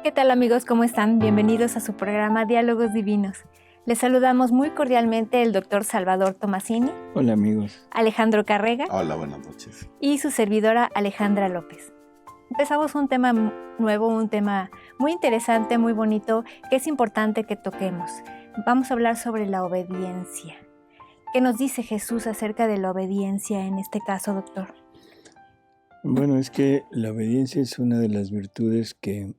¿Qué tal amigos? ¿Cómo están? Bienvenidos a su programa Diálogos Divinos. Les saludamos muy cordialmente el doctor Salvador Tomasini. Hola amigos. Alejandro Carrega. Hola, buenas noches. Y su servidora Alejandra López. Empezamos un tema nuevo, un tema muy interesante, muy bonito, que es importante que toquemos. Vamos a hablar sobre la obediencia. ¿Qué nos dice Jesús acerca de la obediencia en este caso, doctor? Bueno, es que la obediencia es una de las virtudes que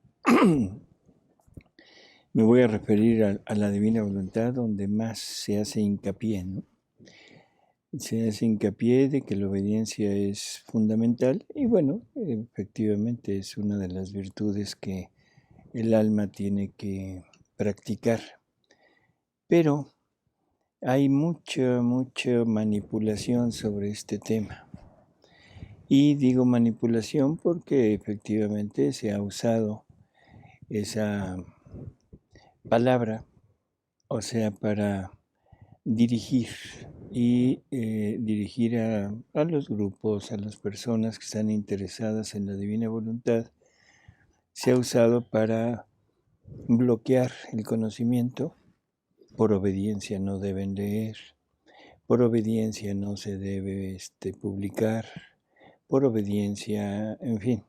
me voy a referir a la divina voluntad, donde más se hace hincapié, ¿no? Se hace hincapié de que la obediencia es fundamental y bueno, efectivamente es una de las virtudes que el alma tiene que practicar. Pero hay mucha manipulación sobre este tema. Y digo manipulación porque efectivamente se ha usado esa palabra, o sea, para dirigir y dirigir a los grupos, a las personas que están interesadas en la divina voluntad. Se ha usado para bloquear el conocimiento. Por obediencia no deben leer, por obediencia no se debe publicar, por obediencia, en fin,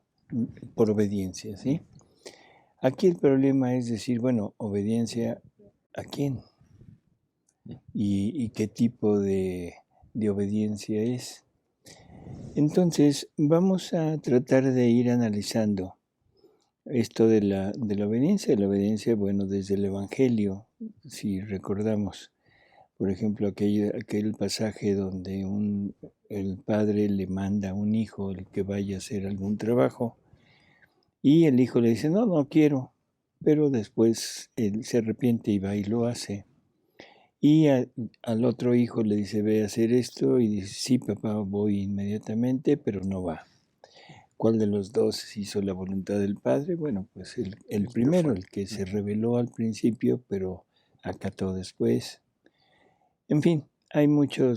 por obediencia, ¿sí? Aquí el problema es decir, bueno, obediencia ¿a quién? ¿Y qué tipo de obediencia es? Entonces, vamos a tratar de ir analizando esto de la obediencia. La obediencia, bueno, desde el Evangelio, si recordamos, por ejemplo, aquel pasaje donde el padre le manda a un hijo el que vaya a hacer algún trabajo y el hijo le dice, no quiero, pero después él se arrepiente y va y lo hace. Y al otro hijo le dice, ve a hacer esto y dice, sí papá, voy inmediatamente, pero no va. ¿Cuál de los dos hizo la voluntad del padre? Bueno, pues el primero, el que se rebeló al principio, pero acató después. En fin, hay mucha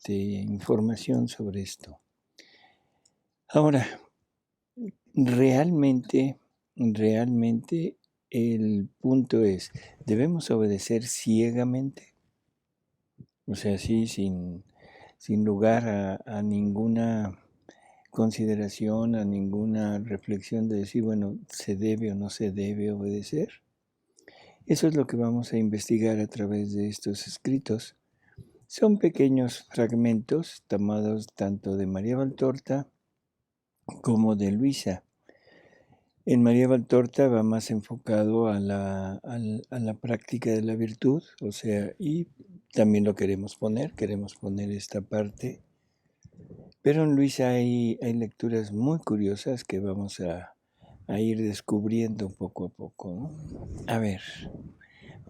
información sobre esto. Ahora, realmente el punto es, ¿debemos obedecer ciegamente? O sea, sí, sin lugar a ninguna consideración, a ninguna reflexión de decir, bueno, ¿se debe o no se debe obedecer? Eso es lo que vamos a investigar a través de estos escritos. Son pequeños fragmentos tomados tanto de María Valtorta como de Luisa. En María Valtorta va más enfocado a la práctica de la virtud, o sea, y también lo queremos poner esta parte. Pero en Luisa hay lecturas muy curiosas que vamos a ir descubriendo poco a poco, ¿no? A ver,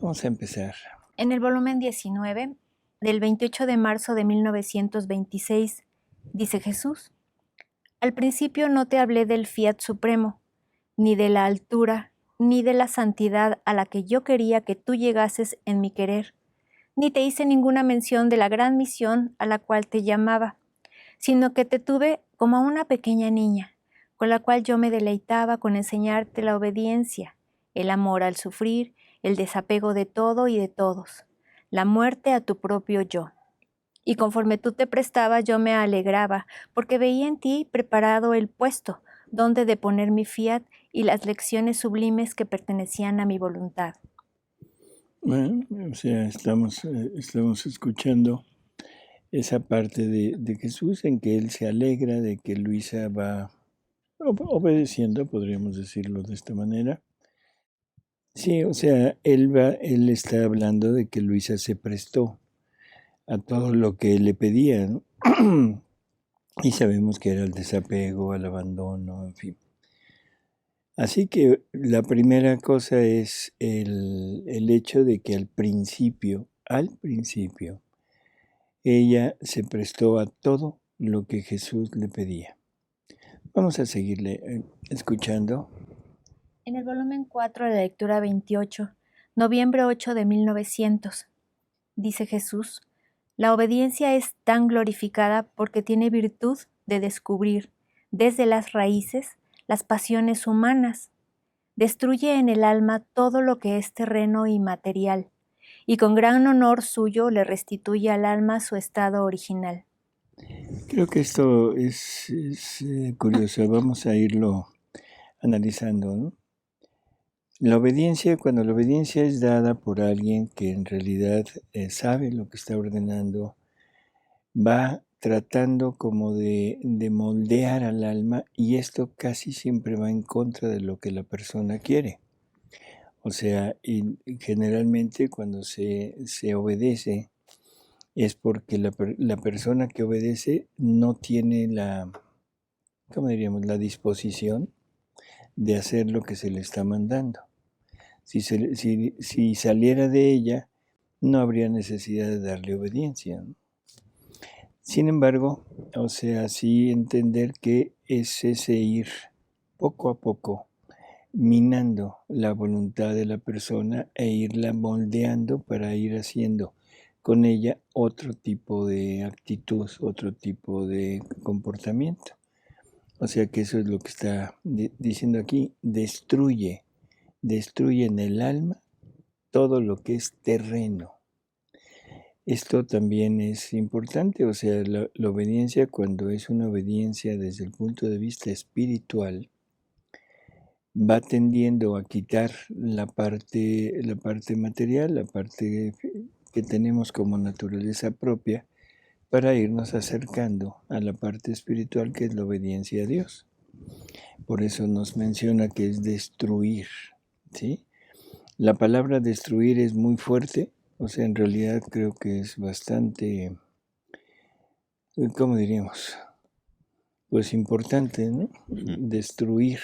vamos a empezar. En el volumen 19, del 28 de marzo de 1926, dice Jesús: al principio no te hablé del fiat supremo, ni de la altura, ni de la santidad a la que yo quería que tú llegases en mi querer, ni te hice ninguna mención de la gran misión a la cual te llamaba, sino que te tuve como a una pequeña niña, con la cual yo me deleitaba con enseñarte la obediencia, el amor al sufrir, el desapego de todo y de todos, la muerte a tu propio yo. Y conforme tú te prestabas, yo me alegraba, porque veía en ti preparado el puesto donde deponer mi fiat y las lecciones sublimes que pertenecían a mi voluntad. Bueno, o sea, estamos escuchando esa parte de Jesús en que él se alegra de que Luisa va obedeciendo, podríamos decirlo de esta manera. Sí, o sea, él está hablando de que Luisa se prestó a todo lo que le pedía, ¿no? Y sabemos que era el desapego, el abandono, en fin. Así que la primera cosa es el hecho de que al principio, ella se prestó a todo lo que Jesús le pedía. Vamos a seguirle escuchando. En el volumen 4 de la lectura 28, noviembre 8 de 1900, dice Jesús: la obediencia es tan glorificada porque tiene virtud de descubrir desde las raíces las pasiones humanas, destruye en el alma todo lo que es terreno y material, y con gran honor suyo le restituye al alma su estado original. Creo que esto es curioso, vamos a irlo analizando, ¿no? La obediencia, cuando la obediencia es dada por alguien que en realidad sabe lo que está ordenando, va tratando como de moldear al alma, y esto casi siempre va en contra de lo que la persona quiere. O sea, y generalmente cuando se obedece es porque la persona que obedece no tiene la, ¿cómo diríamos?, la disposición de hacer lo que se le está mandando. Si saliera de ella, no habría necesidad de darle obediencia, ¿no? Sin embargo, o sea, sí entender que es ese ir poco a poco minando la voluntad de la persona e irla moldeando para ir haciendo con ella otro tipo de actitud, otro tipo de comportamiento. O sea que eso es lo que está diciendo aquí, destruye en el alma todo lo que es terreno. Esto también es importante, o sea, la obediencia, cuando es una obediencia desde el punto de vista espiritual, va tendiendo a quitar la parte material, la parte que tenemos como naturaleza propia, para irnos acercando a la parte espiritual, que es la obediencia a Dios. Por eso nos menciona que es destruir, ¿sí? La palabra destruir es muy fuerte, o sea, en realidad creo que es bastante, ¿cómo diríamos? Pues importante, ¿no? Destruir.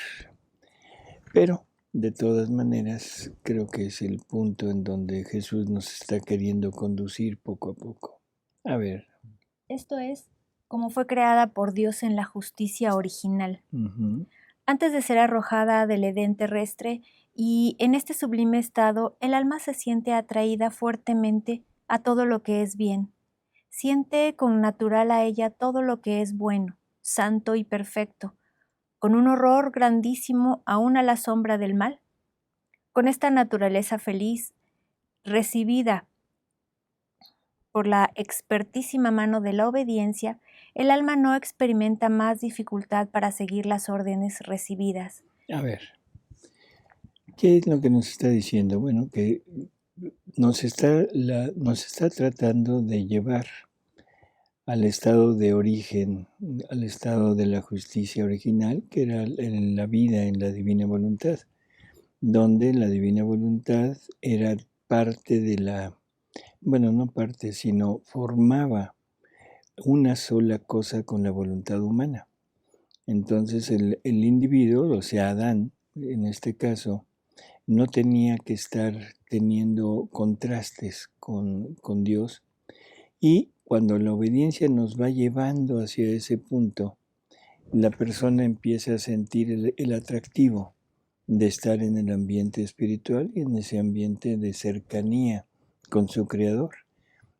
Pero, de todas maneras, creo que es el punto en donde Jesús nos está queriendo conducir poco a poco. A ver. Esto es, como fue creada por Dios en la justicia original, antes de ser arrojada del Edén terrestre, y en este sublime estado el alma se siente atraída fuertemente a todo lo que es bien. Siente con natural a ella todo lo que es bueno, santo y perfecto, con un horror grandísimo aún a la sombra del mal. Con esta naturaleza feliz, recibida por la expertísima mano de la obediencia, el alma no experimenta más dificultad para seguir las órdenes recibidas. A ver, ¿qué es lo que nos está diciendo? Bueno, que nos está tratando de llevar al estado de origen, al estado de la justicia original, que era en la vida en la divina voluntad, donde la divina voluntad era parte de la, bueno, no parte, sino formaba una sola cosa con la voluntad humana. Entonces el individuo, o sea, Adán, en este caso, no tenía que estar teniendo contrastes con Dios, y cuando la obediencia nos va llevando hacia ese punto, la persona empieza a sentir el atractivo de estar en el ambiente espiritual y en ese ambiente de cercanía con su Creador.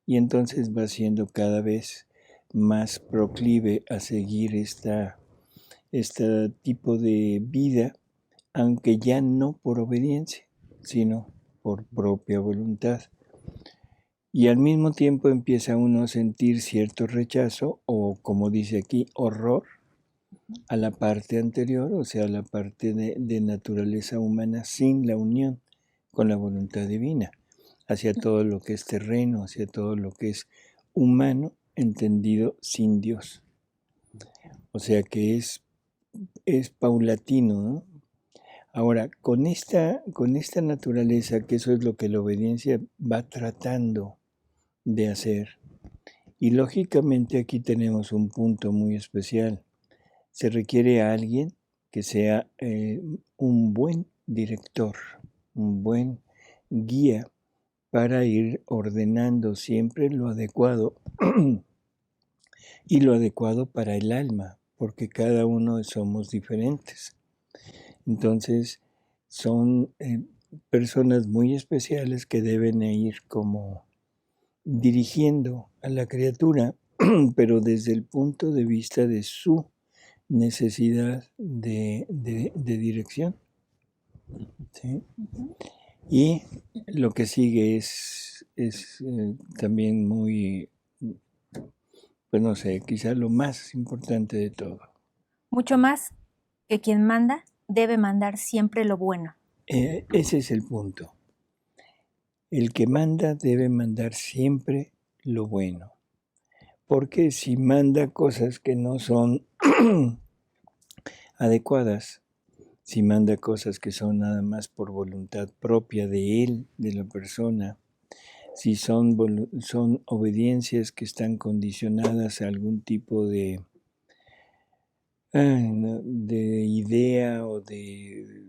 Y entonces va siendo cada vez más proclive a seguir este tipo de vida, aunque ya no por obediencia, sino por propia voluntad. Y al mismo tiempo empieza uno a sentir cierto rechazo, o como dice aquí, horror, a la parte anterior, o sea, a la parte de naturaleza humana sin la unión con la voluntad divina, hacia todo lo que es terreno, hacia todo lo que es humano, entendido sin Dios. O sea que es paulatino, ¿no? Ahora, con esta naturaleza, que eso es lo que la obediencia va tratando de hacer, y lógicamente aquí tenemos un punto muy especial. Se requiere a alguien que sea un buen director, un buen guía, para ir ordenando siempre lo adecuado y lo adecuado para el alma, porque cada uno somos diferentes. Entonces, son personas muy especiales que deben ir como dirigiendo a la criatura, pero desde el punto de vista de su necesidad de dirección. ¿sí? Ujú. Y lo que sigue es también muy, pues no sé, quizá lo más importante de todo. Mucho más que quien manda debe mandar siempre lo bueno. Ese es el punto. El que manda debe mandar siempre lo bueno. Porque si manda cosas que no son adecuadas, si manda cosas que son nada más por voluntad propia de él, de la persona, si son obediencias que están condicionadas a algún tipo de idea o de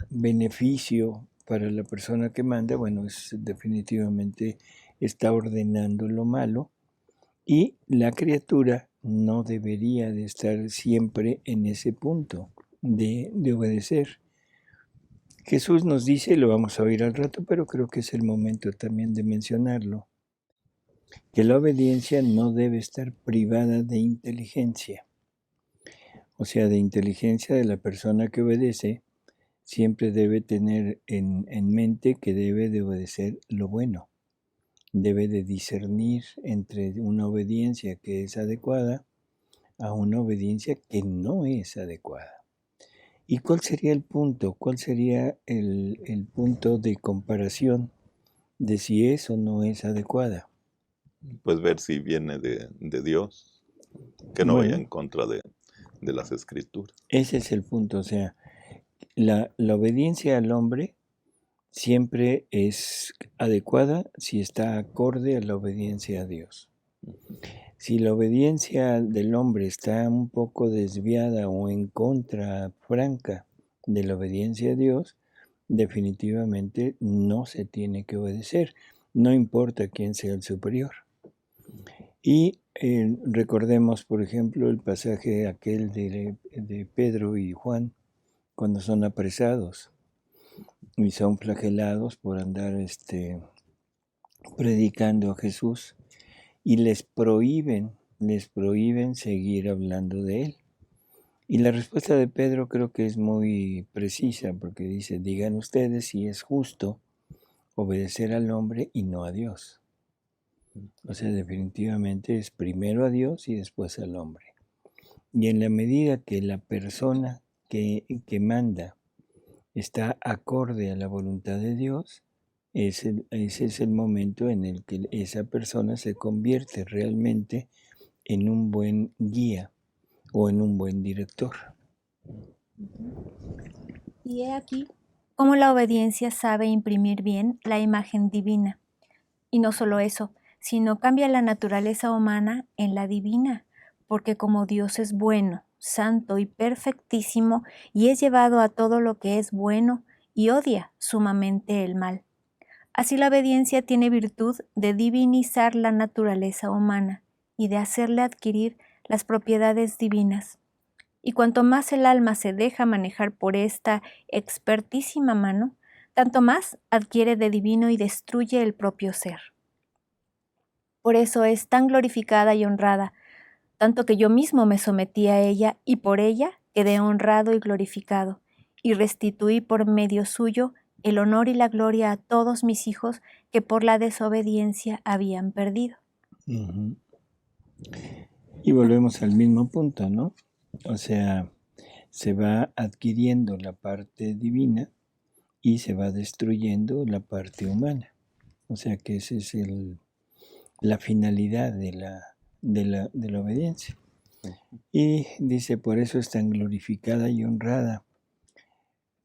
beneficio para la persona que manda, bueno, definitivamente está ordenando lo malo y la criatura no debería de estar siempre en ese punto de obedecer. Jesús nos dice, lo vamos a oír al rato, pero creo que es el momento también de mencionarlo, que la obediencia no debe estar privada de inteligencia. O sea, de inteligencia de la persona que obedece, siempre debe tener en mente que debe de obedecer lo bueno. Debe de discernir entre una obediencia que es adecuada a una obediencia que no es adecuada. ¿Y cuál sería el punto? ¿Cuál sería el punto de comparación de si es o no es adecuada? Pues ver si viene de Dios, que no vaya Bueno, en contra de las escrituras. ese es el punto. O sea, la obediencia al hombre siempre es adecuada si está acorde a la obediencia a Dios. Si la obediencia del hombre está un poco desviada o en contra franca de la obediencia a Dios, definitivamente no se tiene que obedecer, no importa quién sea el superior. Y recordemos, por ejemplo, el pasaje aquel de Pedro y Juan, cuando son apresados y son flagelados por andar predicando a Jesús y les prohíben seguir hablando de él. Y la respuesta de Pedro creo que es muy precisa porque dice, digan ustedes si es justo obedecer al hombre y no a Dios. O sea, definitivamente es primero a Dios y después al hombre. Y en la medida que la persona que manda está acorde a la voluntad de Dios, ese es el momento en el que esa persona se convierte realmente en un buen guía o en un buen director. Y he aquí cómo la obediencia sabe imprimir bien la imagen divina. Y no solo eso, sino cambia la naturaleza humana en la divina, porque como Dios es bueno, santo y perfectísimo, y es llevado a todo lo que es bueno y odia sumamente el mal. Así la obediencia tiene virtud de divinizar la naturaleza humana y de hacerle adquirir las propiedades divinas. Y cuanto más el alma se deja manejar por esta expertísima mano, tanto más adquiere de divino y destruye el propio ser. Por eso es tan glorificada y honrada, tanto que yo mismo me sometí a ella y por ella quedé honrado y glorificado, y restituí por medio suyo el honor y la gloria a todos mis hijos que por la desobediencia habían perdido. Uh-huh. Y volvemos al mismo punto, ¿no? O sea, se va adquiriendo la parte divina y se va destruyendo la parte humana. O sea que esa es la finalidad de la obediencia. Y dice, por eso es tan glorificada y honrada.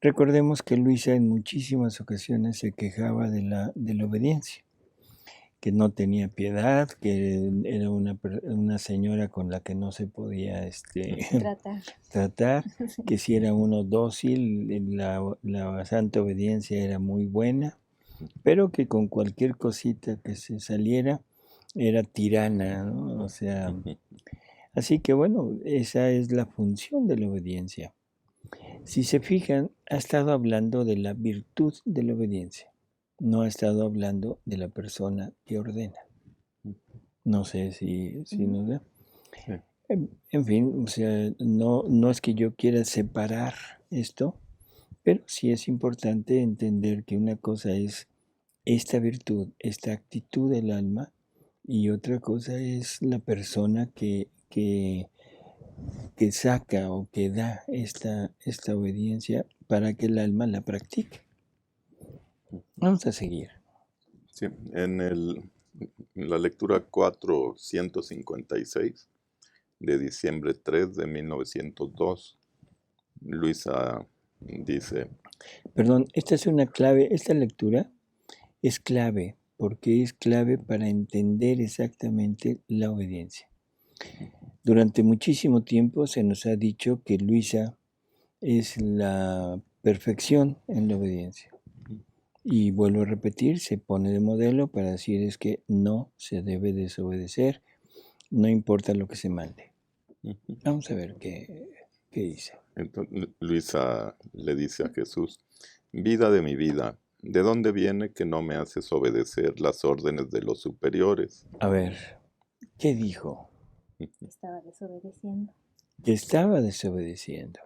Recordemos que Luisa en muchísimas ocasiones se quejaba de la obediencia, que no tenía piedad, que era una señora con la que no se podía tratar, que si era uno dócil, la santa obediencia era muy buena, pero que con cualquier cosita que se saliera era tirana, ¿no? O sea, así que bueno, esa es la función de la obediencia. Si se fijan, ha estado hablando de la virtud de la obediencia, no ha estado hablando de la persona que ordena. No sé si nos da. Sí. En fin, o sea, no es que yo quiera separar esto, Pero sí es importante entender que una cosa es esta virtud, esta actitud del alma, y otra cosa es la persona que saca o que da esta obediencia para que el alma la practique. Vamos a seguir. Sí, en la lectura 456 de diciembre 3 de 1902, Luisa dice, Perdón, esta es una clave, esta lectura es clave, porque es clave para entender exactamente la obediencia. Durante muchísimo tiempo se nos ha dicho que Luisa es la perfección en la obediencia. Y vuelvo a repetir, se pone de modelo para decir es que no se debe desobedecer, no importa lo que se mande. Vamos a ver qué dice. entonces Luisa le dice a Jesús, vida de mi vida, ¿de dónde viene que no me haces obedecer las órdenes de los superiores? A ver, ¿qué dijo? Estaba desobedeciendo. Que estaba desobedeciendo.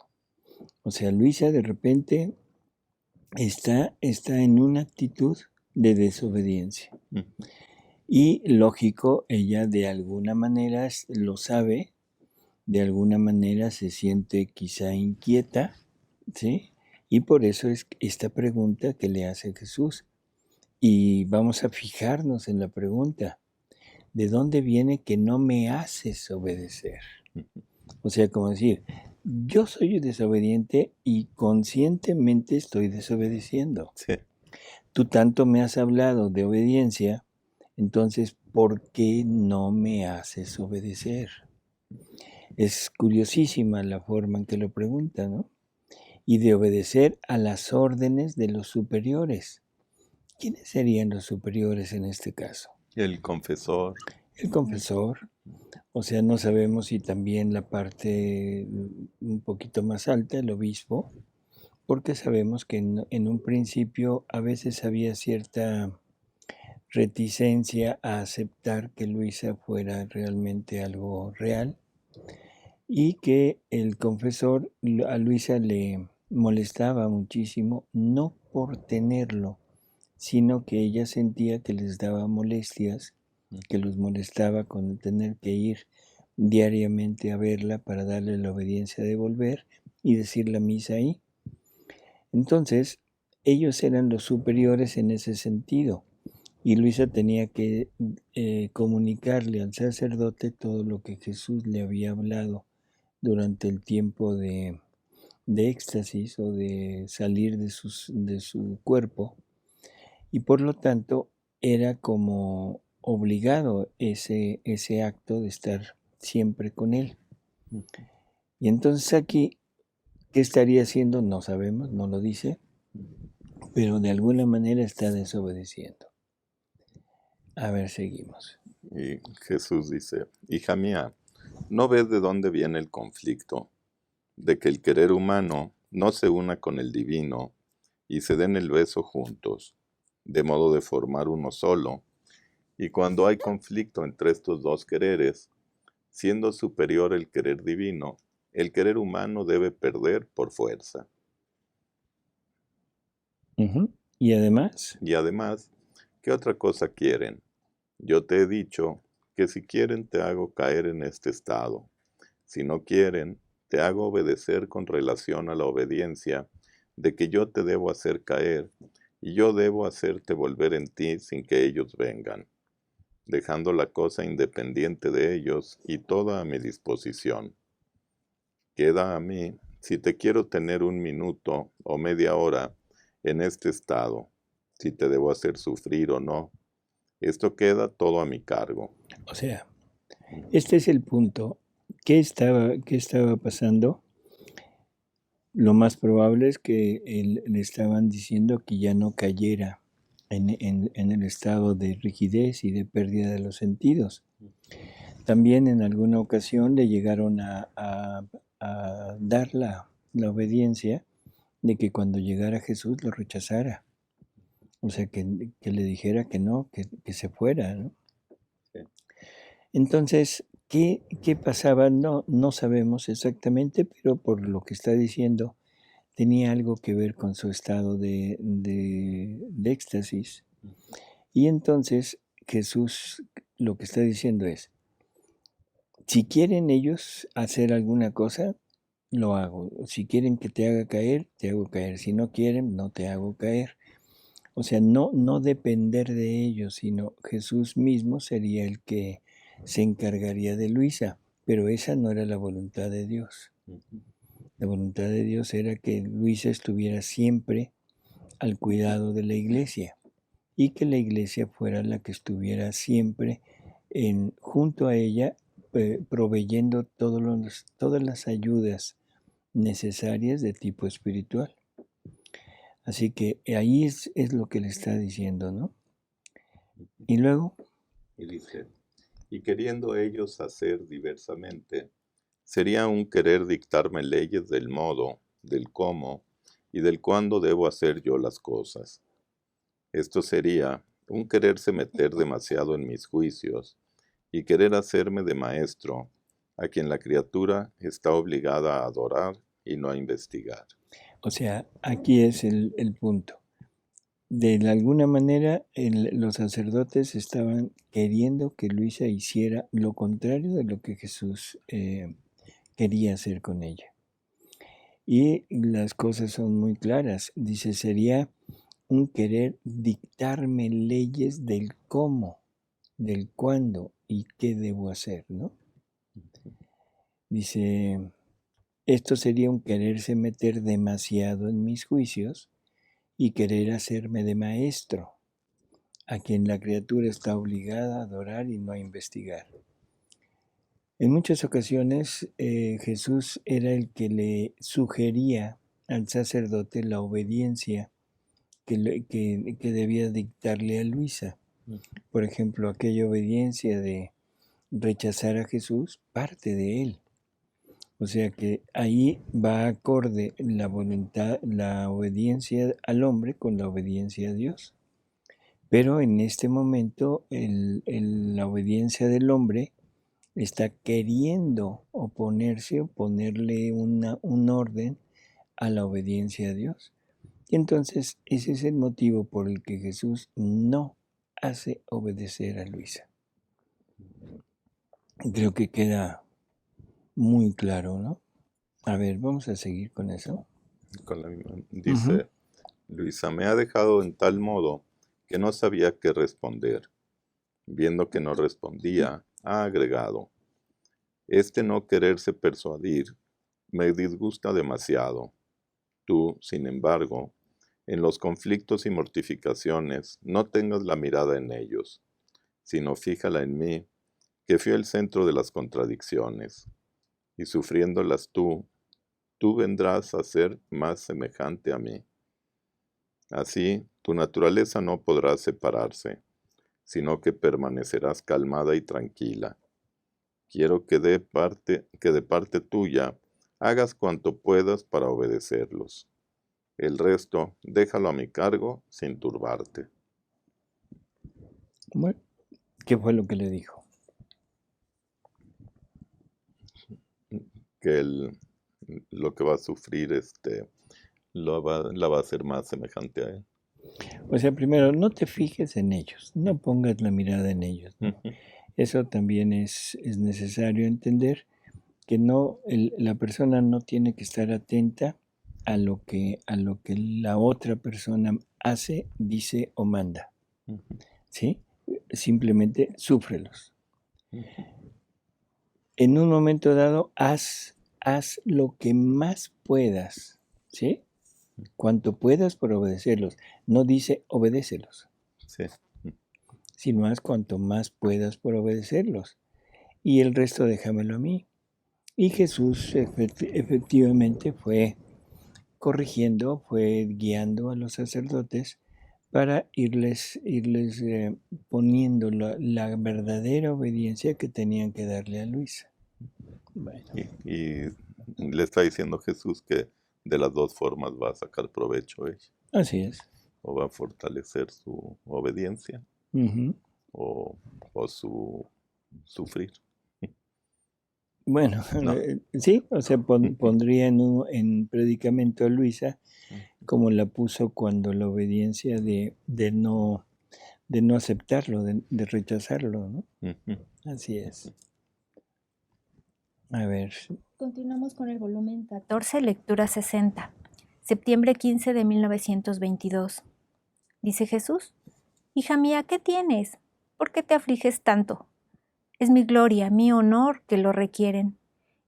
O sea, Luisa de repente está en una actitud de desobediencia. Y lógico, ella de alguna manera lo sabe, de alguna manera se siente quizá inquieta, ¿sí? Y por eso es esta pregunta que le hace Jesús. Y vamos a fijarnos en la pregunta. ¿De dónde viene que no me haces obedecer? O sea, como decir, yo soy desobediente y conscientemente estoy desobedeciendo. Sí. Tú tanto me has hablado de obediencia, entonces, ¿por qué no me haces obedecer? Es curiosísima la forma en que lo pregunta, ¿no? Y de obedecer a las órdenes de los superiores. ¿Quiénes serían los superiores en este caso? El confesor. El confesor. O sea, no sabemos si también la parte un poquito más alta, el obispo, porque sabemos que en un principio a veces había cierta reticencia a aceptar que Luisa fuera realmente algo real y que el confesor a Luisa le molestaba muchísimo, no por tenerlo, sino que ella sentía que les daba molestias, que los molestaba con tener que ir diariamente a verla para darle la obediencia de volver y decir la misa ahí. Entonces, ellos eran los superiores en ese sentido. Y Luisa tenía que comunicarle al sacerdote todo lo que Jesús le había hablado durante el tiempo de éxtasis o de salir de su cuerpo. Y por lo tanto era como obligado ese acto de estar siempre con él. Y entonces aquí, ¿qué estaría haciendo? No sabemos, no lo dice, pero de alguna manera está desobedeciendo. A ver, seguimos. Y Jesús dice, hija mía, ¿no ves de dónde viene el conflicto? De que el querer humano no se una con el divino y se den el beso juntos, de modo de formar uno solo. Y cuando hay conflicto entre estos dos quereres, siendo superior el querer divino, el querer humano debe perder por fuerza. Y además, ¿qué otra cosa quieren? Yo te he dicho que si quieren te hago caer en este estado. Si no quieren, te hago obedecer con relación a la obediencia de que yo te debo hacer caer y yo debo hacerte volver en ti sin que ellos vengan, dejando la cosa independiente de ellos y toda a mi disposición. Queda a mí si te quiero tener un minuto o media hora en este estado, si te debo hacer sufrir o no. Esto queda todo a mi cargo. O sea, este es el punto. ¿Qué estaba pasando? Lo más probable es que le estaban diciendo que ya no cayera en el estado de rigidez y de pérdida de los sentidos. También en alguna ocasión le llegaron a dar la obediencia de que cuando llegara Jesús lo rechazara. O sea, que le dijera que no, que se fuera, ¿no? Sí. Entonces, ¿qué pasaba? No sabemos exactamente, pero por lo que está diciendo, tenía algo que ver con su estado de éxtasis. Y entonces Jesús lo que está diciendo es, si quieren ellos hacer alguna cosa, lo hago. Si quieren que te haga caer, te hago caer. Si no quieren, no te hago caer. O sea, no depender de ellos, sino Jesús mismo sería el que se encargaría de Luisa. Pero esa no era la voluntad de Dios. La voluntad de Dios era que Luisa estuviera siempre al cuidado de la iglesia y que la iglesia fuera la que estuviera siempre junto a ella, proveyendo todas las ayudas necesarias de tipo espiritual. Así que ahí es lo que le está diciendo, ¿no? Y luego, Y dice, y queriendo ellos hacer diversamente, sería un querer dictarme leyes del modo, del cómo y del cuándo debo hacer yo las cosas. Esto sería un quererse meter demasiado en mis juicios y querer hacerme de maestro, a quien la criatura está obligada a adorar y no a investigar. o sea, aquí es el punto. De alguna manera, los sacerdotes estaban queriendo que Luisa hiciera lo contrario de lo que Jesús quería hacer con ella. Y las cosas son muy claras. Dice, sería un querer dictarme leyes del cómo, del cuándo y qué debo hacer, ¿no? Dice, esto sería un quererse meter demasiado en mis juicios y querer hacerme de maestro, a quien la criatura está obligada a adorar y no a investigar. En muchas ocasiones Jesús era el que le sugería al sacerdote la obediencia que debía dictarle a Luisa. Por ejemplo, aquella obediencia de rechazar a Jesús parte de él. O sea que ahí va acorde la voluntad, la obediencia al hombre con la obediencia a Dios. Pero en este momento la obediencia del hombre está queriendo oponerse o ponerle un orden a la obediencia a Dios. Y entonces ese es el motivo por el que Jesús no hace obedecer a Luisa. Creo que queda muy claro, ¿no? A ver, vamos a seguir con eso. Dice, Luisa me ha dejado en tal modo que no sabía qué responder. Viendo que no respondía, ha agregado, este no quererse persuadir me disgusta demasiado. Tú, sin embargo, en los conflictos y mortificaciones no tengas la mirada en ellos, sino fíjala en mí, que fui el centro de las contradicciones, y sufriéndolas tú vendrás a ser más semejante a mí. Así, tu naturaleza no podrá separarse, sino que permanecerás calmada y tranquila. Quiero que de parte tuya hagas cuanto puedas para obedecerlos. El resto, déjalo a mi cargo sin turbarte. Bueno, ¿qué fue lo que le dijo? Que lo que va a sufrir la va a hacer más semejante a él. O sea, primero, no te fijes en ellos, no pongas la mirada en ellos, ¿no? Eso también es necesario entender, que la persona no tiene que estar atenta a lo que la otra persona hace, dice o manda. ¿Sí? Simplemente súfrelos. En un momento dado, haz lo que más puedas, ¿sí? Cuanto puedas por obedecerlos. No dice obedécelos. Sí. Sino haz cuanto más puedas por obedecerlos. Y el resto déjamelo a mí. Y Jesús efectivamente fue corrigiendo, fue guiando a los sacerdotes para irles poniendo la verdadera obediencia que tenían que darle a Luisa. Bueno. Y le está diciendo Jesús que de las dos formas va a sacar provecho ella. Así es. O va a fortalecer su obediencia o su sufrir. Bueno, ¿no? sí, o sea, pondría en predicamento a Luisa como la puso cuando la obediencia de no aceptarlo, de rechazarlo, ¿no? Ujú. Así es. A ver, Continuamos con el volumen 14, lectura 60. Septiembre 15 de 1922. Dice Jesús: Hija mía, ¿qué tienes? ¿Por qué te afliges tanto? Es mi gloria, mi honor que lo requieren,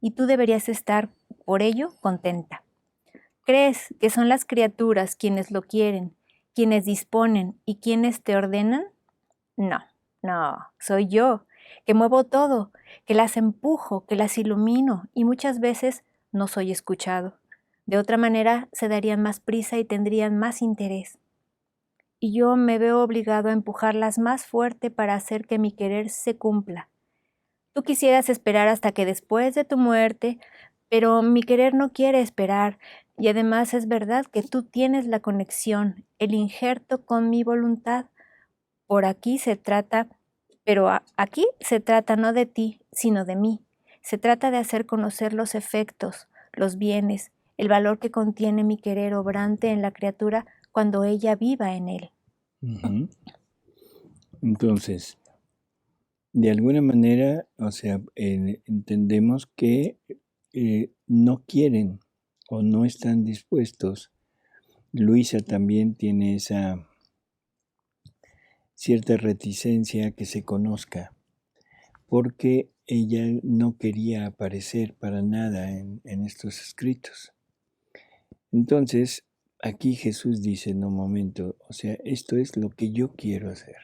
y tú deberías estar por ello contenta. ¿Crees que son las criaturas quienes lo quieren, quienes disponen y quienes te ordenan? No, no, soy yo, que muevo todo, que las empujo, que las ilumino, y muchas veces no soy escuchado. De otra manera se darían más prisa y tendrían más interés. Y yo me veo obligado a empujarlas más fuerte para hacer que mi querer se cumpla. Tú quisieras esperar hasta que después de tu muerte, pero mi querer no quiere esperar, y además es verdad que tú tienes la conexión, el injerto con mi voluntad. Por aquí se trata, pero aquí se trata no de ti, sino de mí. Se trata de hacer conocer los efectos, los bienes, el valor que contiene mi querer obrante en la criatura cuando ella viva en él. ujú. Entonces, de alguna manera, o sea, entendemos que no quieren o no están dispuestos. Luisa también tiene esa cierta reticencia a que se conozca, porque ella no quería aparecer para nada en estos escritos. Entonces, aquí Jesús dice en un momento, o sea, esto es lo que yo quiero hacer.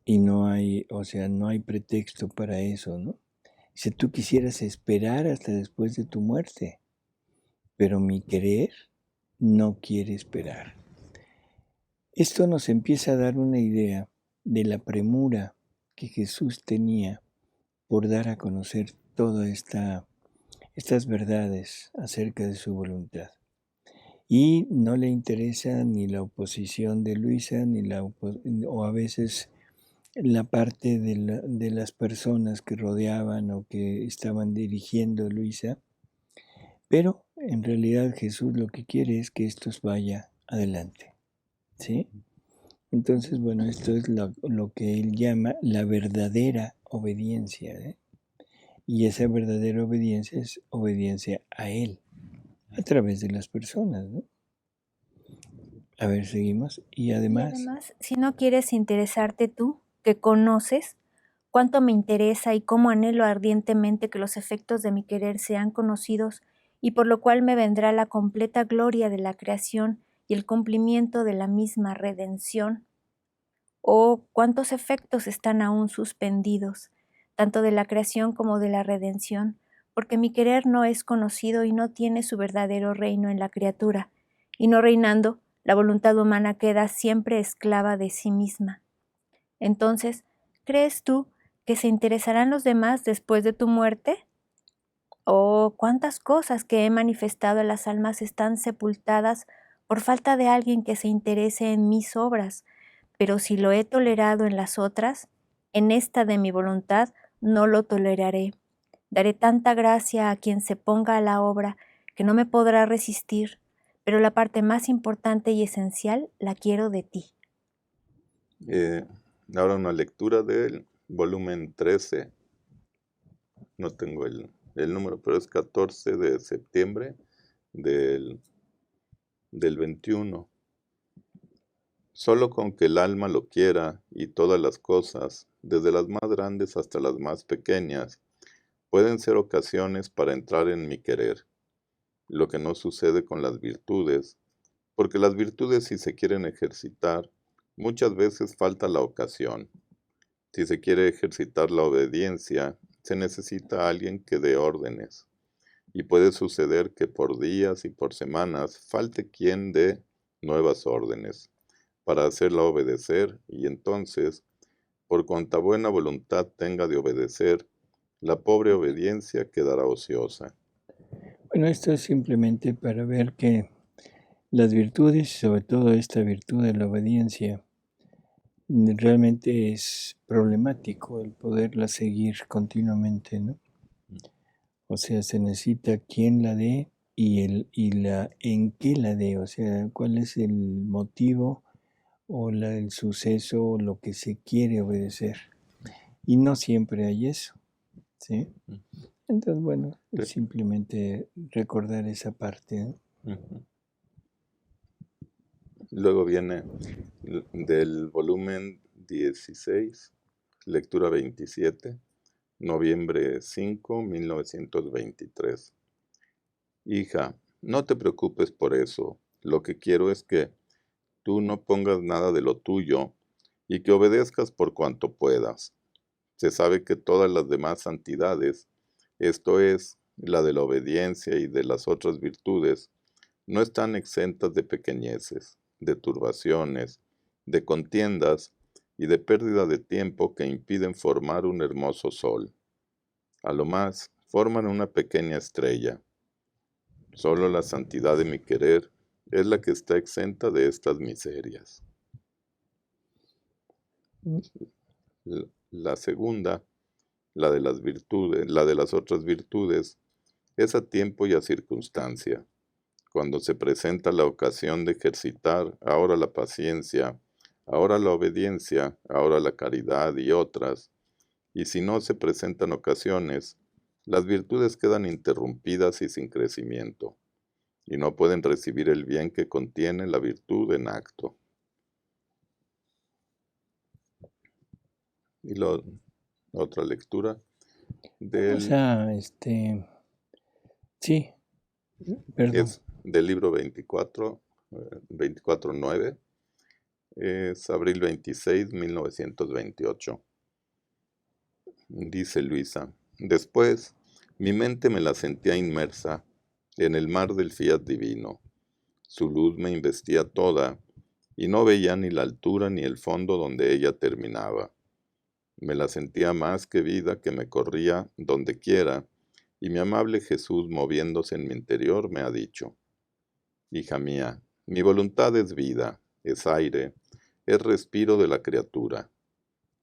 Y no hay, o sea, no hay pretexto para eso, ¿no? Si tú quisieras esperar hasta después de tu muerte, pero mi querer no quiere esperar. Esto nos empieza a dar una idea de la premura que Jesús tenía por dar a conocer todas estas verdades acerca de su voluntad. Y no le interesa ni la oposición de Luisa, o a veces la parte de las personas que rodeaban o que estaban dirigiendo a Luisa, pero en realidad Jesús lo que quiere es que esto vaya adelante, ¿sí? Entonces, bueno, esto es lo que él llama la verdadera obediencia, ¿eh? Y esa verdadera obediencia es obediencia a él, a través de las personas, ¿no? A ver, seguimos. Y Y además, además, si no quieres interesarte tú, que conoces cuánto me interesa y cómo anhelo ardientemente que los efectos de mi querer sean conocidos, y por lo cual me vendrá la completa gloria de la creación y el cumplimiento de la misma redención. Oh, cuántos efectos están aún suspendidos, tanto de la creación como de la redención, porque mi querer no es conocido y no tiene su verdadero reino en la criatura, y no reinando, la voluntad humana queda siempre esclava de sí misma. Entonces, ¿crees tú que se interesarán los demás después de tu muerte? Oh, cuántas cosas que he manifestado en las almas están sepultadas por falta de alguien que se interese en mis obras, pero si lo he tolerado en las otras, en esta de mi voluntad no lo toleraré. Daré tanta gracia a quien se ponga a la obra que no me podrá resistir, pero la parte más importante y esencial la quiero de ti. Ahora una lectura del volumen 13. No tengo el número, pero es 14 de septiembre del 21. Solo con que el alma lo quiera y todas las cosas, desde las más grandes hasta las más pequeñas, pueden ser ocasiones para entrar en mi querer, lo que no sucede con las virtudes, porque las virtudes, si se quieren ejercitar, muchas veces falta la ocasión. Si se quiere ejercitar la obediencia, se necesita alguien que dé órdenes, y puede suceder que por días y por semanas falte quien dé nuevas órdenes para hacerla obedecer, y entonces, por cuanta buena voluntad tenga de obedecer, la pobre obediencia quedará ociosa. bueno, esto es simplemente para ver que las virtudes, sobre todo esta virtud de la obediencia, realmente es problemático el poderla seguir continuamente, ¿no? O sea, se necesita quién la dé en qué la dé, o sea, cuál es el motivo o el suceso o lo que se quiere obedecer. Y no siempre hay eso, ¿sí? Entonces, bueno, Sí. simplemente recordar esa parte, ¿no? Ujú. Luego viene del volumen 16, lectura 27, noviembre 5, 1923. Hija, no te preocupes por eso. Lo que quiero es que tú no pongas nada de lo tuyo y que obedezcas por cuanto puedas. Se sabe que todas las demás santidades, esto es, la de la obediencia y de las otras virtudes, no están exentas de pequeñeces, de turbaciones, de contiendas y de pérdida de tiempo que impiden formar un hermoso sol. A lo más, forman una pequeña estrella. Solo la santidad de mi querer es la que está exenta de estas miserias. La segunda, la de las virtudes, la de las otras virtudes, es a tiempo y a circunstancia. Cuando se presenta la ocasión de ejercitar ahora la paciencia, ahora la obediencia, ahora la caridad y otras, y si no se presentan ocasiones, las virtudes quedan interrumpidas y sin crecimiento, y no pueden recibir el bien que contiene la virtud en acto. Y otra lectura Vamos a, sí, perdón. es del libro 24, 24:9, es abril 26, 1928. Dice Luisa, después mi mente me la sentía inmersa en el mar del fiat divino. Su luz me investía toda y no veía ni la altura ni el fondo donde ella terminaba. Me la sentía más que vida que me corría donde quiera, y mi amable Jesús, moviéndose en mi interior, me ha dicho, hija mía, mi voluntad es vida, es aire, es respiro de la criatura.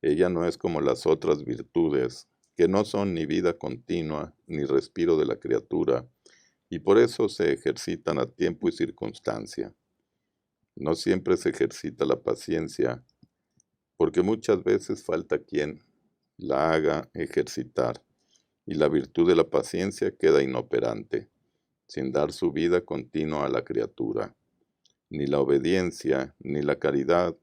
Ella no es como las otras virtudes, que no son ni vida continua, ni respiro de la criatura, y por eso se ejercitan a tiempo y circunstancia. No siempre se ejercita la paciencia, porque muchas veces falta quien la haga ejercitar, y la virtud de la paciencia queda inoperante, sin dar su vida continua a la criatura. Ni la obediencia ni la caridad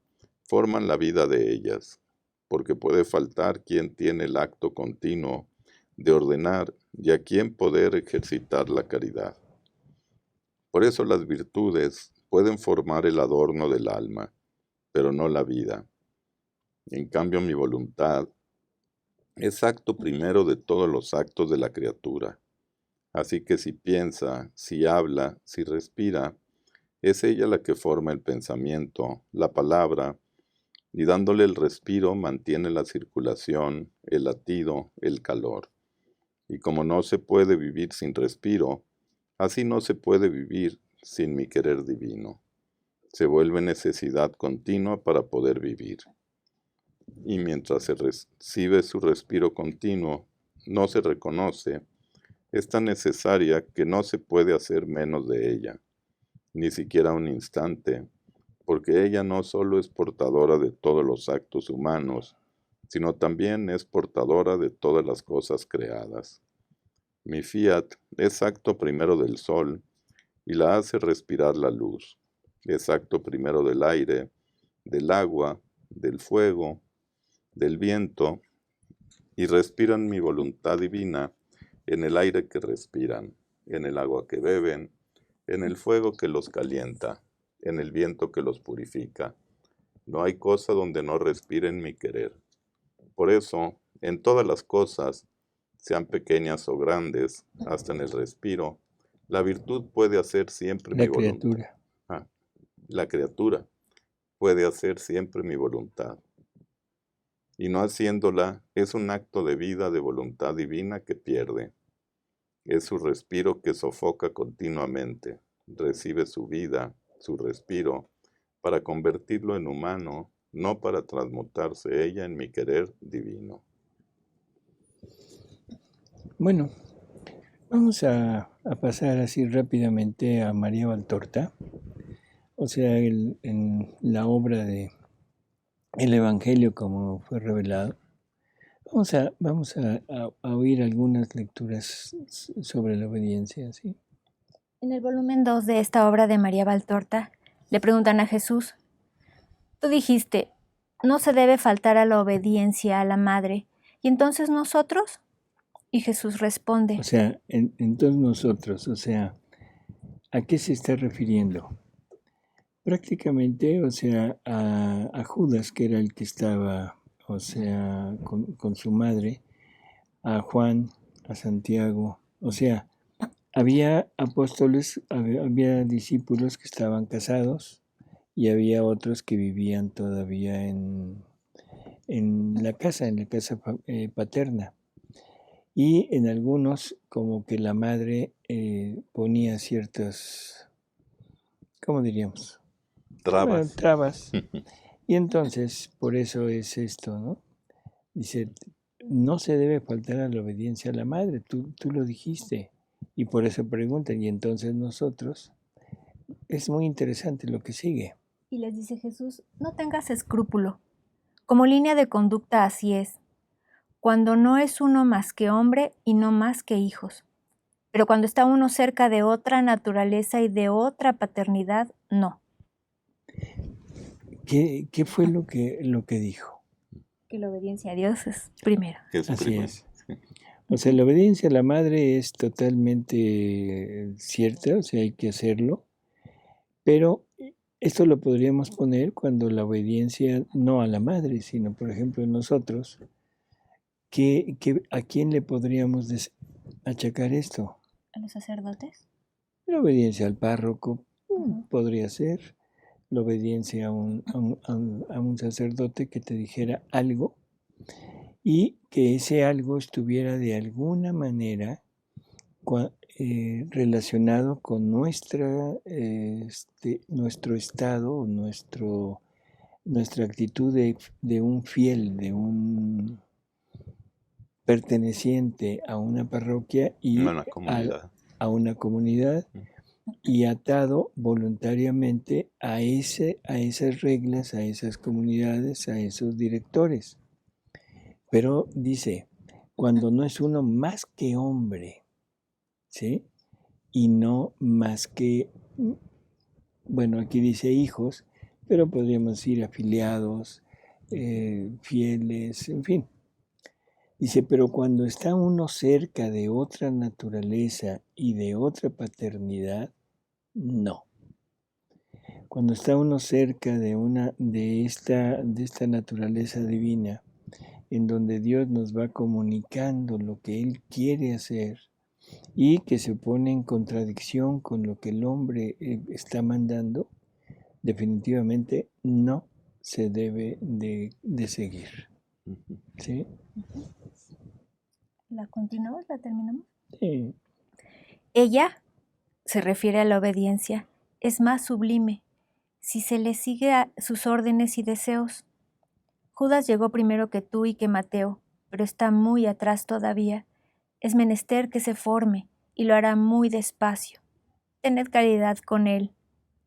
forman la vida de ellas, porque puede faltar quien tiene el acto continuo de ordenar y a quien poder ejercitar la caridad. Por eso las virtudes pueden formar el adorno del alma, pero no la vida. En cambio, mi voluntad es acto primero de todos los actos de la criatura. Así que si piensa, si habla, si respira, es ella la que forma el pensamiento, la palabra, y dándole el respiro mantiene la circulación, el latido, el calor. Y como no se puede vivir sin respiro, así no se puede vivir sin mi querer divino. Se vuelve necesidad continua para poder vivir. Y mientras se recibe su respiro continuo, no se reconoce, es tan necesaria que no se puede hacer menos de ella, ni siquiera un instante, porque ella no solo es portadora de todos los actos humanos, sino también es portadora de todas las cosas creadas. Mi fiat es acto primero del sol y la hace respirar la luz. Es acto primero del aire, del agua, del fuego, del viento, y respiran mi voluntad divina en el aire que respiran, en el agua que beben, en el fuego que los calienta, en el viento que los purifica. No hay cosa donde no respiren mi querer. Por eso, en todas las cosas, sean pequeñas o grandes, hasta en el respiro, la virtud puede hacer siempre mi voluntad. La criatura puede hacer siempre mi voluntad. Y no haciéndola es un acto de vida de voluntad divina que pierde. Es su respiro que sofoca continuamente. Recibe su vida, su respiro, para convertirlo en humano, no para transmutarse ella en mi querer divino. Bueno, Vamos a pasar así rápidamente a María Valtorta, o sea, en la obra de el Evangelio como fue revelado. Vamos a oír algunas lecturas sobre la obediencia, ¿sí? En el volumen 2 de esta obra de María Valtorta, le preguntan a Jesús, tú dijiste, no se debe faltar a la obediencia a la madre, ¿y entonces nosotros? Y Jesús responde, O sea, entonces nosotros, o sea, ¿a qué se está refiriendo? Prácticamente, o sea, a Judas, que era el que estaba, o sea, con su madre, a Juan, a Santiago, o sea, había apóstoles, había discípulos que estaban casados y había otros que vivían todavía en la casa paterna. Y en algunos como que la madre ponía ciertas, ¿cómo diríamos? Bueno, Trabas. trabas. Y entonces, por eso es esto, ¿no? Dice, no se debe faltar a la obediencia a la madre, tú lo dijiste. Y por eso preguntan, y entonces nosotros, es muy interesante lo que sigue. y les dice Jesús, no tengas escrúpulo. Como línea de conducta así es, cuando no es uno más que hombre y no más que hijos. Pero cuando está uno cerca de otra naturaleza y de otra paternidad, no. ¿Qué fue lo que dijo? Que la obediencia a Dios es primero. Así es. O sea, la obediencia a la madre es totalmente cierta, o sea, hay que hacerlo, pero esto lo podríamos poner cuando la obediencia no a la madre, sino, por ejemplo, nosotros, ¿a quién le podríamos achacar esto? ¿A los sacerdotes? La obediencia al párroco podría ser, la obediencia a un sacerdote que te dijera algo y que ese algo estuviera de alguna manera relacionado con nuestro estado, nuestra actitud de un fiel, de un perteneciente a una parroquia y Una comunidad. a una comunidad y atado voluntariamente a esas reglas, a esas comunidades, a esos directores. Pero dice, cuando no es uno más que hombre, ¿sí? Y no más que, bueno, aquí dice hijos, pero podríamos decir afiliados, fieles, en fin. Dice, pero cuando está uno cerca de otra naturaleza y de otra paternidad, no. Cuando está uno cerca de esta naturaleza divina, en donde Dios nos va comunicando lo que Él quiere hacer y que se pone en contradicción con lo que el hombre está mandando, definitivamente no se debe de seguir. ¿Sí? ¿La continuamos? ¿La terminamos? Sí. Ella, se refiere a la obediencia, es más sublime si se le sigue a sus órdenes y deseos. Judas llegó primero que tú y que Mateo, pero está muy atrás todavía. Es menester que se forme y lo hará muy despacio. Tened caridad con él.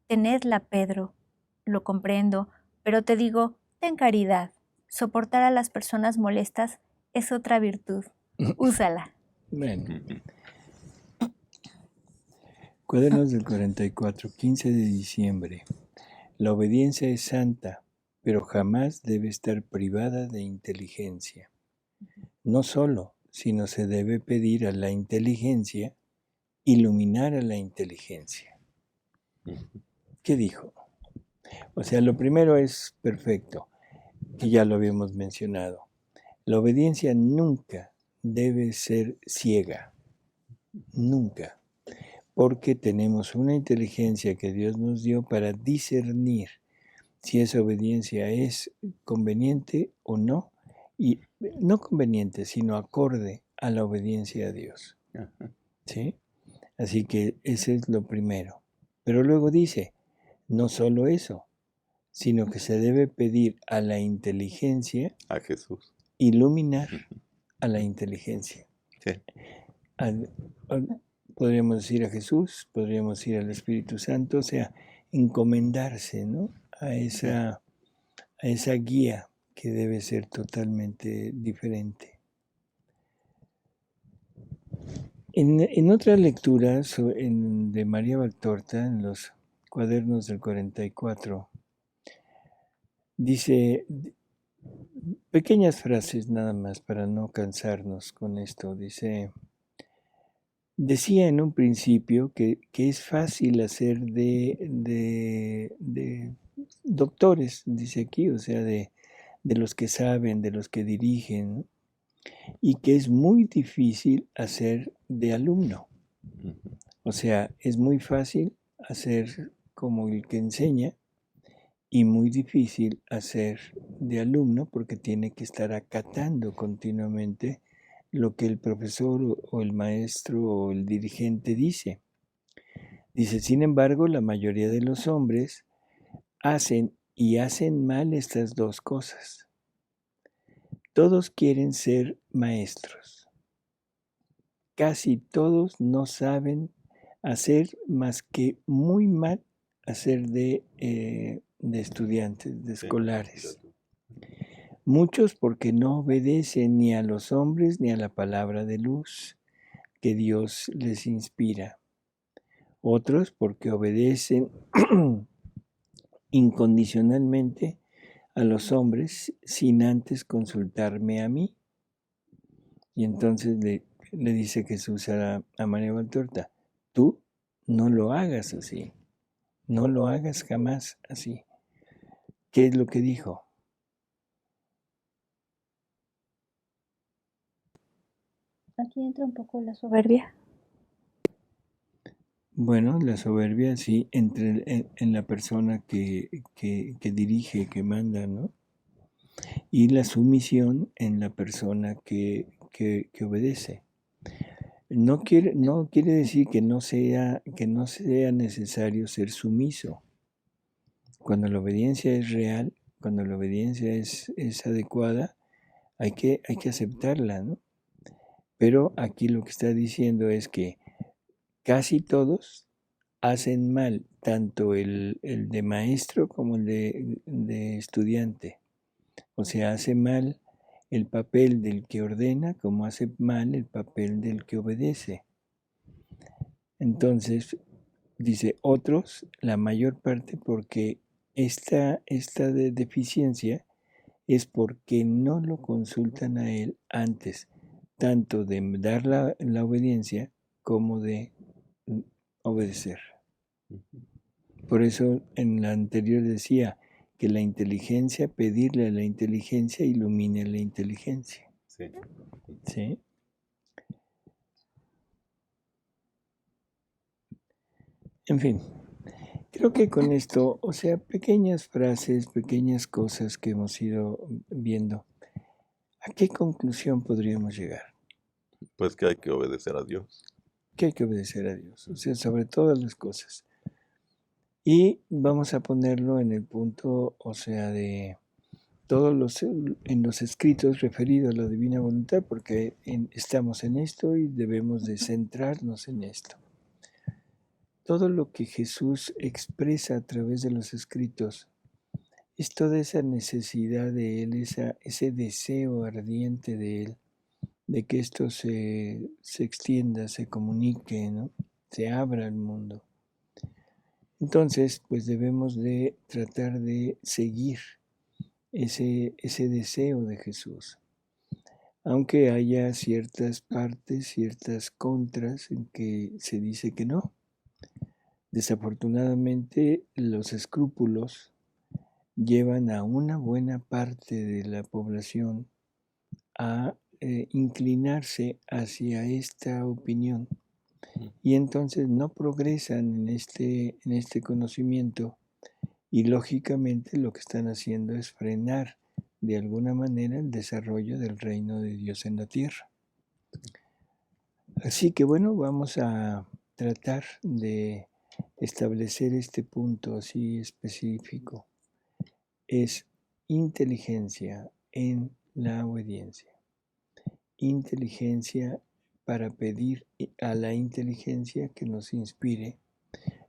Tenedla, Pedro. Lo comprendo, pero te digo, ten caridad. Soportar a las personas molestas es otra virtud. Úsala. Bueno. Cuadernos del 44, 15 de diciembre. La obediencia es santa, pero jamás debe estar privada de inteligencia. No solo, sino se debe pedir a la inteligencia, iluminar a la inteligencia. ¿Qué dijo? O sea, lo primero es perfecto, que ya lo habíamos mencionado. La obediencia nunca debe ser ciega, nunca, porque tenemos una inteligencia que Dios nos dio para discernir si esa obediencia es conveniente o no, y no conveniente, sino acorde a la obediencia a Dios. ¿Sí? Así que ese es lo primero. Pero luego dice, no solo eso, sino que se debe pedir a la inteligencia, a Jesús, iluminar a la inteligencia. sí. podríamos decir a Jesús, podríamos decir al Espíritu Santo, o sea, encomendarse, ¿no? a esa guía que debe ser totalmente diferente. En otra lectura de María Valtorta, en los cuadernos del 44, dice pequeñas frases nada más para no cansarnos con esto. Decía en un principio que es fácil hacer de doctores, dice aquí, o sea, de los que saben, de los que dirigen, ¿no? Y que es muy difícil hacer de alumno. O sea, es muy fácil hacer como el que enseña y muy difícil hacer de alumno porque tiene que estar acatando continuamente lo que el profesor o el maestro o el dirigente dice. Dice, sin embargo, la mayoría de los hombres hacen mal estas dos cosas. Todos quieren ser maestros. Casi todos no saben hacer más que muy mal hacer de estudiantes, de escolares. Muchos porque no obedecen ni a los hombres ni a la palabra de luz que Dios les inspira. Otros porque obedecen incondicionalmente a los hombres sin antes consultarme a mí. Y entonces le dice Jesús a María Valtorta, tú no lo hagas así, no lo hagas jamás así. ¿Qué es lo que dijo? Aquí entra un poco la soberbia. Bueno, la soberbia sí, en la persona que dirige, que manda, ¿no? Y la sumisión en la persona que obedece. No quiere decir que no sea necesario ser sumiso. Cuando la obediencia es real, cuando la obediencia es adecuada, hay que aceptarla, ¿no? Pero aquí lo que está diciendo es que casi todos hacen mal, tanto el de maestro como el de estudiante. O sea, hace mal el papel del que ordena como hace mal el papel del que obedece. Entonces, dice otros, la mayor parte porque esta deficiencia es porque no lo consultan a él antes, tanto de dar la obediencia como de obedecer. Por eso en la anterior decía que la inteligencia, pedirle a la inteligencia ilumine la inteligencia. Sí. ¿Sí? En fin, creo que con esto, o sea, pequeñas frases, pequeñas cosas que hemos ido viendo, ¿a qué conclusión podríamos llegar? Pues que hay que obedecer a Dios. Que hay que obedecer a Dios, o sea, sobre todas las cosas. Y vamos a ponerlo en el punto, o sea, de todos en los escritos referidos a la divina voluntad, porque estamos en esto y debemos de centrarnos en esto. Todo lo que Jesús expresa a través de los escritos es toda esa necesidad de Él, ese deseo ardiente de Él, de que esto se extienda, se comunique, ¿no? Se abra al mundo. Entonces, pues debemos de tratar de seguir ese deseo de Jesús. Aunque haya ciertas partes, ciertas contras en que se dice que no. Desafortunadamente, los escrúpulos llevan a una buena parte de la población a inclinarse hacia esta opinión y entonces no progresan en este conocimiento y lógicamente lo que están haciendo es frenar de alguna manera el desarrollo del reino de Dios en la tierra. Así que bueno, vamos a tratar de establecer este punto así específico. Es inteligencia en la obediencia. Inteligencia para pedir a la inteligencia que nos inspire,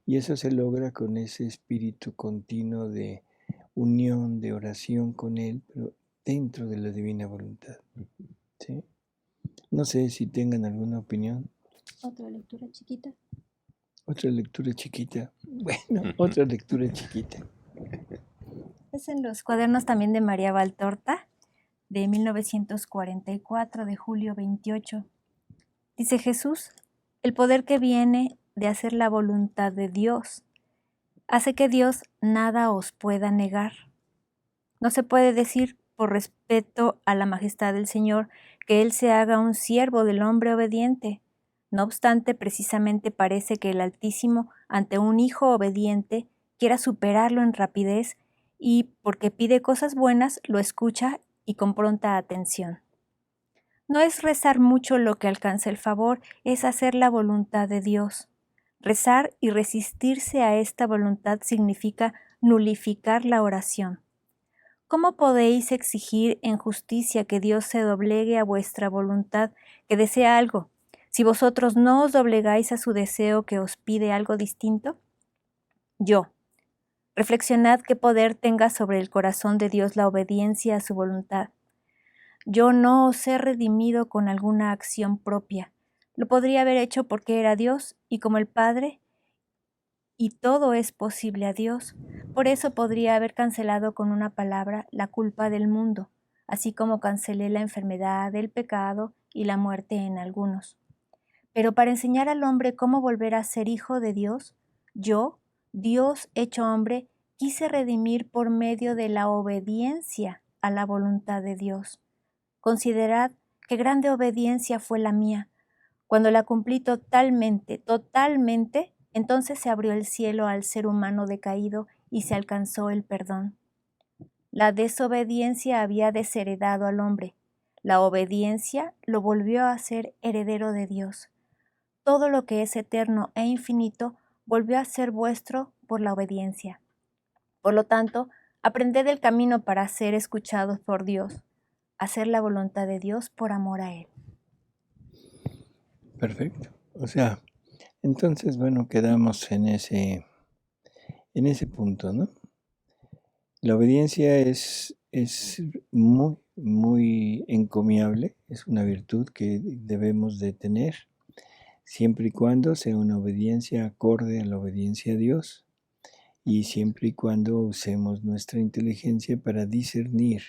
y eso se logra con ese espíritu continuo de unión, de oración con Él, pero dentro de la divina voluntad. ¿Sí? No sé si tengan alguna opinión. Otra lectura chiquita. Otra lectura chiquita. Bueno, otra lectura chiquita. Es en los cuadernos también de María Valtorta, de 1944, de julio 28. Dice Jesús: el poder que viene de hacer la voluntad de Dios hace que Dios nada os pueda negar. No se puede decir, por respeto a la majestad del Señor, que Él se haga un siervo del hombre obediente. No obstante, precisamente parece que el Altísimo, ante un hijo obediente, quiera superarlo en rapidez y, porque pide cosas buenas, lo escucha y con pronta atención. No es rezar mucho lo que alcanza el favor, es hacer la voluntad de Dios. Rezar y resistirse a esta voluntad significa nulificar la oración. ¿Cómo podéis exigir en justicia que Dios se doblegue a vuestra voluntad, que desea algo, si vosotros no os doblegáis a su deseo que os pide algo distinto? Yo. Reflexionad qué poder tenga sobre el corazón de Dios la obediencia a su voluntad. Yo no os he redimido con alguna acción propia. Lo podría haber hecho porque era Dios y como el Padre, y todo es posible a Dios. Por eso podría haber cancelado con una palabra la culpa del mundo, así como cancelé la enfermedad, el pecado y la muerte en algunos. Pero para enseñar al hombre cómo volver a ser hijo de Dios, yo, Dios hecho hombre, quise redimir por medio de la obediencia a la voluntad de Dios. Considerad qué grande obediencia fue la mía. Cuando la cumplí totalmente, entonces se abrió el cielo al ser humano decaído y se alcanzó el perdón. La desobediencia había desheredado al hombre. La obediencia lo volvió a ser heredero de Dios. Todo lo que es eterno e infinito volvió a ser vuestro por la obediencia. Por lo tanto, aprended el camino para ser escuchados por Dios, hacer la voluntad de Dios por amor a Él. Perfecto. O sea, entonces, bueno, quedamos en ese punto, ¿no? La obediencia es muy, muy encomiable, es una virtud que debemos de tener, siempre y cuando sea una obediencia acorde a la obediencia a Dios y siempre y cuando usemos nuestra inteligencia para discernir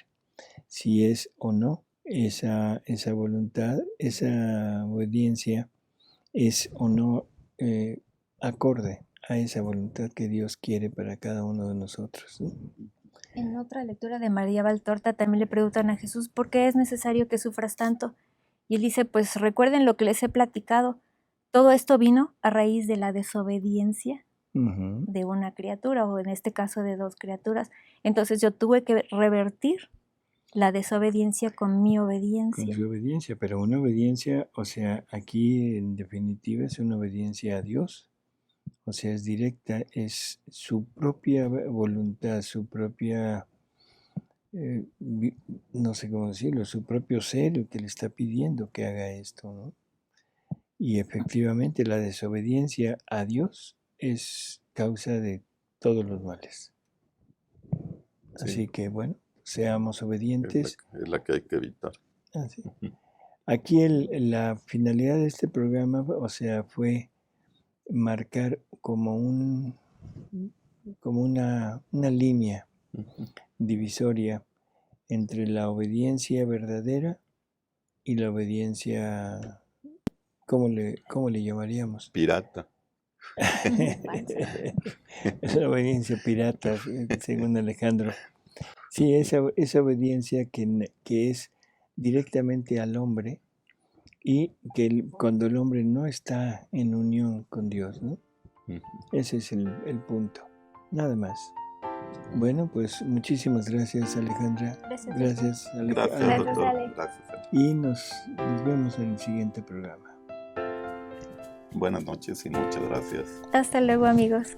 si es o no esa voluntad, esa obediencia es o no acorde a esa voluntad que Dios quiere para cada uno de nosotros, ¿no? En otra lectura de María Valtorta también le preguntan a Jesús ¿por qué es necesario que sufras tanto? Y él dice, pues recuerden lo que les he platicado. Todo esto vino a raíz de la desobediencia de una criatura, o en este caso de dos criaturas. Entonces yo tuve que revertir la desobediencia con mi obediencia. Con su obediencia, pero una obediencia, o sea, aquí en definitiva es una obediencia a Dios. O sea, es directa, es su propia voluntad, su propia, no sé cómo decirlo, su propio ser el que le está pidiendo que haga esto, ¿no? Y efectivamente la desobediencia a Dios es causa de todos los males. Sí. Así que bueno, seamos obedientes. Es la que hay que evitar. Sí. Aquí la finalidad de este programa, o sea, fue marcar como una línea divisoria entre la obediencia verdadera y la obediencia, ¿cómo le llamaríamos? Pirata. La obediencia pirata, según Alejandro. Sí, esa obediencia que es directamente al hombre y que cuando el hombre no está en unión con Dios, ¿no? Ese es el punto, nada más. Bueno, pues muchísimas gracias, Alejandra. Gracias, Alejandra. Gracias. Y nos vemos en el siguiente programa. Buenas noches y muchas gracias. Hasta luego, amigos.